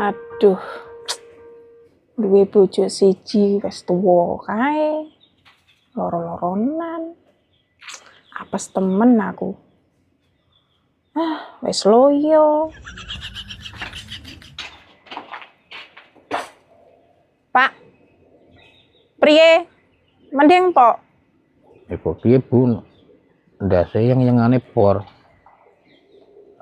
Aduh, duwe bojo siji wis tuwa kae, loro-loronan. Apes temen aku. Wis loyo. Pak, priye? Mending pok. Kok piye Bu? Ndase yang por.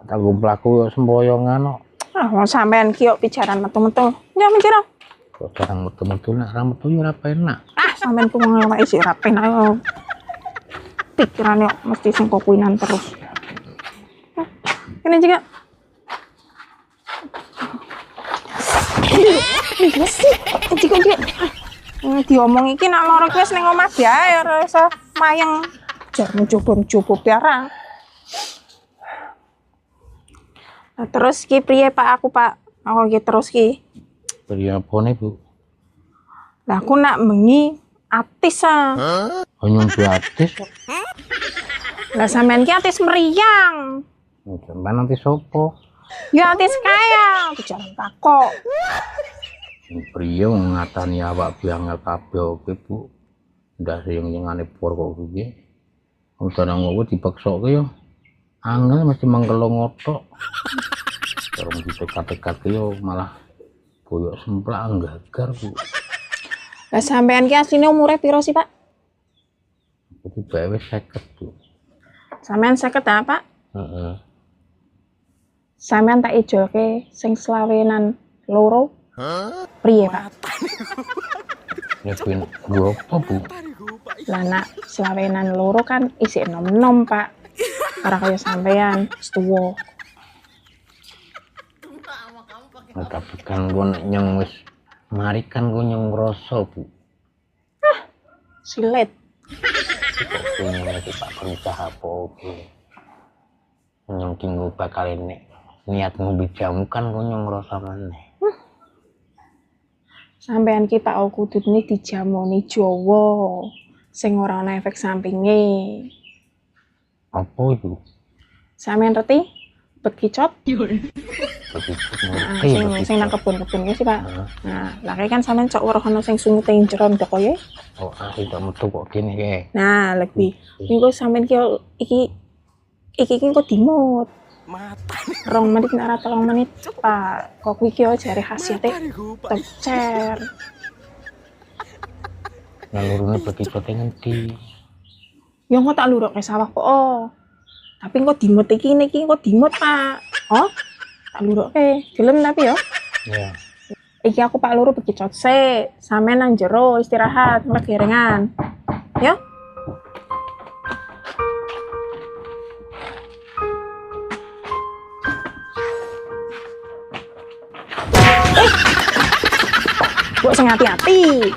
Tak pelaku semboyongan kok. Wong sampean ki kok pijaran metu-metu. Ya mikir. Kok jarang metu-metu nek ra metu yo ora penak. Sampean ku ngeweki sik ra penak yo. Pikiran yo mesti sing kokuinan terus. Ini juga. Iya sih, iki diomong iki nak loro kuwi wis ning omah bae ora usah mayeng jar mencoba piara. Terus ki priye Pak Pak? Aku ki terus ki. Priye apane Bu? Lah aku nak bengi atis Nyung atis kok. Lah sampean ki atis meriang. Sampeyan nanti sopo? Ya atis kaya, jalan takok. Priye ngatani awak biangel kabeh oke Bu. Ndase yang por kok piye? Wong danang ngowo dipeksoke yo. Angel mesti mangkelo ngotok. Terus dipekat-pekat yo malah boyok semplak anggagar Bu. Lah sampean ki asline umure piro sih, Pak? Itu bae wis 50 Bu. Sampean 50 ta, Pak? Heeh. Sampean tak ijolke sing selawenan loro. Priye, Pak? Ya pin gua apa Bu? Lah nak selawenan loro kan isih enom-enom, Pak. Ora kaya sampean wis tuwa. Tapi kan gua nek nyeng wis mari kan gua nyeng ngrasa Bu. Silet. Kok punya lagi Pak berusaha apa Bu? Nyeng tinggu bakal ini niat ngobi jamu kan gua nyeng ngrasa maneh. Sampean ki Pak kudune dijamoni Jawa sing ora ana efek sampinge. Apa itu? Sampean ngerti? Bekicot? Sing nang kebun-kebun ki sih, Pak. Nah, lha kan sampean cok weruh ana sing sungute njron kok ya. Oh, tidak metu kok kene kae. Nah, lebih. Niku sampean ki iki kok dimut. 2 menit nek 3 menit, Pak. Kok kuwi ki jare khasiate tecer. Nalurune bekicote ngendi? Ya kok tak lurukke sawah kok. Tapi kok dimut iki kok dimut, Pak. Tak lurukke. Gelem tapi ya. Iya. Iki aku Pak luru bekicot sik. Sampeyan nang jero istirahat, megerengan. Ya. Kok sing hati-hati.